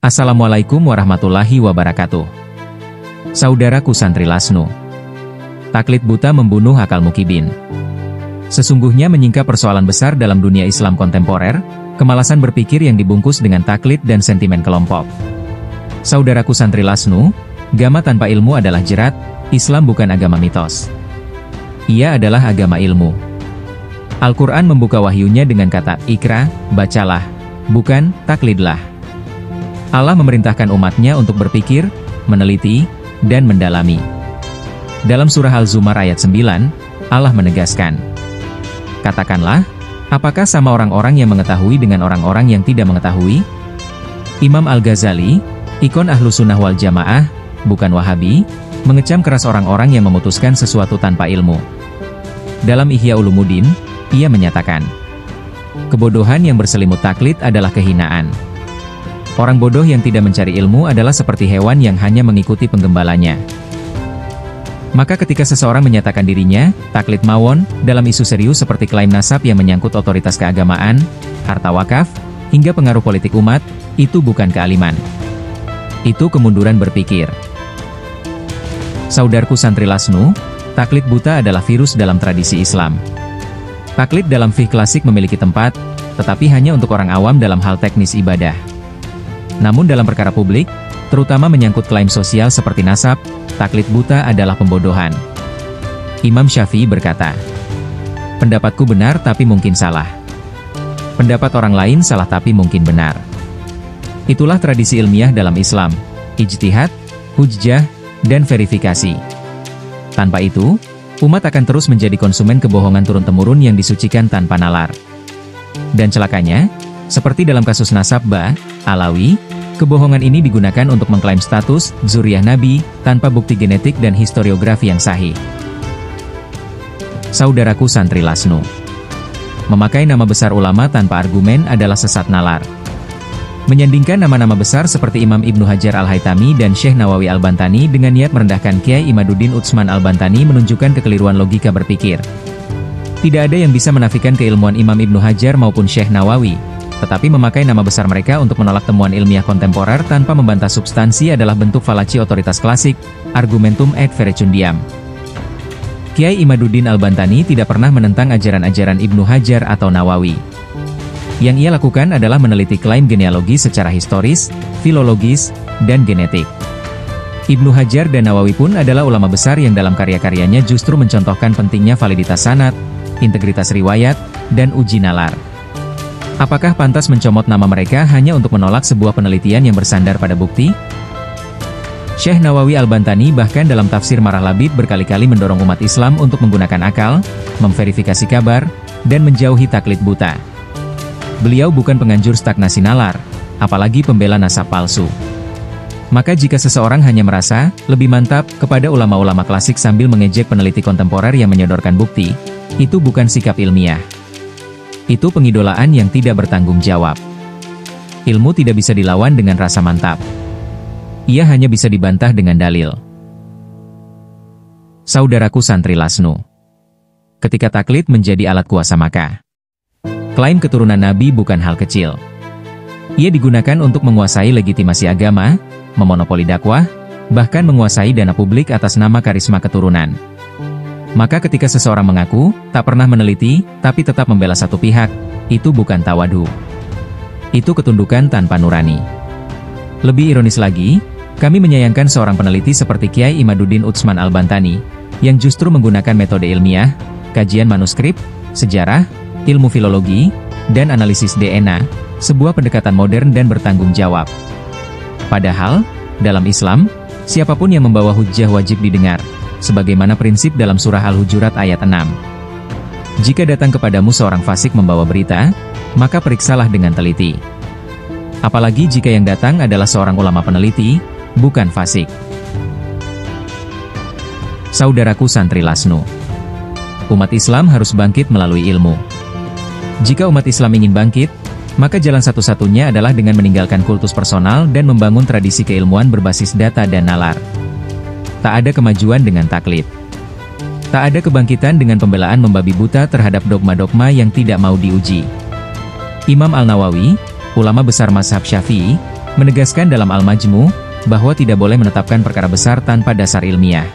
Assalamualaikum warahmatullahi wabarakatuh. Saudaraku santri Lasnu. Taklid buta membunuh akal mukibin. Sesungguhnya menyingkap persoalan besar dalam dunia Islam kontemporer, kemalasan berpikir yang dibungkus dengan taklid dan sentimen kelompok. Saudaraku santri Lasnu, agama tanpa ilmu adalah jerat, Islam bukan agama mitos. Ia adalah agama ilmu. Al-Quran membuka wahyunya dengan kata, Iqra, bacalah, bukan, taklidlah. Allah memerintahkan umatnya untuk berpikir, meneliti, dan mendalami. Dalam surah Al-Zumar ayat 9, Allah menegaskan, katakanlah, apakah sama orang-orang yang mengetahui dengan orang-orang yang tidak mengetahui? Imam Al-Ghazali, ikon Ahlus Sunnah wal Jamaah, bukan Wahabi, mengecam keras orang-orang yang memutuskan sesuatu tanpa ilmu. Dalam Ihya Ulumuddin, ia menyatakan, kebodohan yang berselimut taklid adalah kehinaan. Orang bodoh yang tidak mencari ilmu adalah seperti hewan yang hanya mengikuti penggembalanya. Maka ketika seseorang menyatakan dirinya, taklid mawon, dalam isu serius seperti klaim nasab yang menyangkut otoritas keagamaan, harta wakaf, hingga pengaruh politik umat, itu bukan kealiman. Itu kemunduran berpikir. Saudarku santri Lasnu, taklid buta adalah virus dalam tradisi Islam. Taklid dalam fiqh klasik memiliki tempat, tetapi hanya untuk orang awam dalam hal teknis ibadah. Namun dalam perkara publik, terutama menyangkut klaim sosial seperti nasab, taklid buta adalah pembodohan. Imam Syafi'i berkata, pendapatku benar tapi mungkin salah. Pendapat orang lain salah tapi mungkin benar. Itulah tradisi ilmiah dalam Islam, ijtihad, hujjah, dan verifikasi. Tanpa itu, umat akan terus menjadi konsumen kebohongan turun-temurun yang disucikan tanpa nalar. Dan celakanya, seperti dalam kasus nasab Ba, Alawi, kebohongan ini digunakan untuk mengklaim status zuriyah Nabi tanpa bukti genetik dan historiografi yang sahih. Saudaraku santri Lasnu, memakai nama besar ulama tanpa argumen adalah sesat nalar. Menyandingkan nama-nama besar seperti Imam Ibnu Hajar Al-Haytami dan Syekh Nawawi Al-Bantani dengan niat merendahkan Kiai Imaduddin Utsman Al-Bantani menunjukkan kekeliruan logika berpikir. Tidak ada yang bisa menafikan keilmuan Imam Ibnu Hajar maupun Syekh Nawawi, tetapi memakai nama besar mereka untuk menolak temuan ilmiah kontemporer tanpa membantah substansi adalah bentuk falaci otoritas klasik, argumentum et verecundiam. Kiai Imaduddin Al-Bantani tidak pernah menentang ajaran-ajaran Ibnu Hajar atau Nawawi. Yang ia lakukan adalah meneliti klaim genealogi secara historis, filologis, dan genetik. Ibnu Hajar dan Nawawi pun adalah ulama besar yang dalam karya-karyanya justru mencontohkan pentingnya validitas sanad, integritas riwayat, dan uji nalar. Apakah pantas mencomot nama mereka hanya untuk menolak sebuah penelitian yang bersandar pada bukti? Syekh Nawawi Al-Bantani bahkan dalam tafsir Marah Labid berkali-kali mendorong umat Islam untuk menggunakan akal, memverifikasi kabar, dan menjauhi taklid buta. Beliau bukan penganjur stagnasi nalar, apalagi pembela nasab palsu. Maka jika seseorang hanya merasa lebih mantap kepada ulama-ulama klasik sambil mengejek peneliti kontemporer yang menyodorkan bukti, itu bukan sikap ilmiah. Itu pengidolaan yang tidak bertanggung jawab. Ilmu tidak bisa dilawan dengan rasa mantap. Ia hanya bisa dibantah dengan dalil. Saudaraku santri Lasnu, ketika taklid menjadi alat kuasa maka klaim keturunan Nabi bukan hal kecil. Ia digunakan untuk menguasai legitimasi agama, memonopoli dakwah, bahkan menguasai dana publik atas nama karisma keturunan. Maka ketika seseorang mengaku tak pernah meneliti, tapi tetap membela satu pihak, itu bukan tawadu. Itu ketundukan tanpa nurani. Lebih ironis lagi, kami menyayangkan seorang peneliti seperti Kiai Imaduddin Utsman Al-Bantani, yang justru menggunakan metode ilmiah, kajian manuskrip, sejarah, ilmu filologi, dan analisis DNA, sebuah pendekatan modern dan bertanggung jawab. Padahal, dalam Islam, siapapun yang membawa hujjah wajib didengar, sebagaimana prinsip dalam surah Al-Hujurat ayat 6. Jika datang kepadamu seorang fasik membawa berita, maka periksalah dengan teliti. Apalagi jika yang datang adalah seorang ulama peneliti, bukan fasik. Saudaraku santri Lasnu, umat Islam harus bangkit melalui ilmu. Jika umat Islam ingin bangkit, maka jalan satu-satunya adalah dengan meninggalkan kultus personal dan membangun tradisi keilmuan berbasis data dan nalar. Tak ada kemajuan dengan taklid. Tak ada kebangkitan dengan pembelaan membabi buta terhadap dogma-dogma yang tidak mau diuji. Imam Al-Nawawi, ulama besar mazhab Syafi'i, menegaskan dalam Al-Majmu, bahwa tidak boleh menetapkan perkara besar tanpa dasar ilmiah.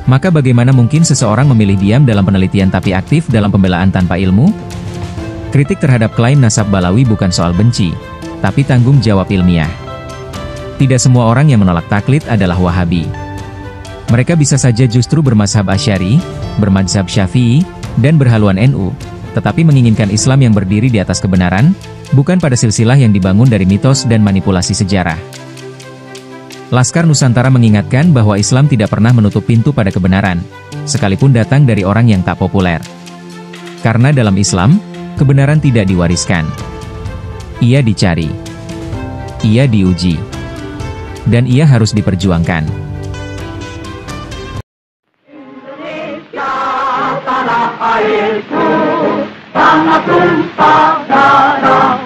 Maka bagaimana mungkin seseorang memilih diam dalam penelitian tapi aktif dalam pembelaan tanpa ilmu? Kritik terhadap klaim nasab Balawi bukan soal benci, tapi tanggung jawab ilmiah. Tidak semua orang yang menolak taklid adalah Wahabi. Mereka bisa saja justru bermazhab Asy'ari, bermazhab Syafi'i, dan berhaluan NU, tetapi menginginkan Islam yang berdiri di atas kebenaran, bukan pada silsilah yang dibangun dari mitos dan manipulasi sejarah. Laskar Nusantara mengingatkan bahwa Islam tidak pernah menutup pintu pada kebenaran, sekalipun datang dari orang yang tak populer. Karena dalam Islam, kebenaran tidak diwariskan. Ia dicari. Ia diuji. Dan ia harus diperjuangkan. Indonesia, tanah airku, tanah tumpah darah.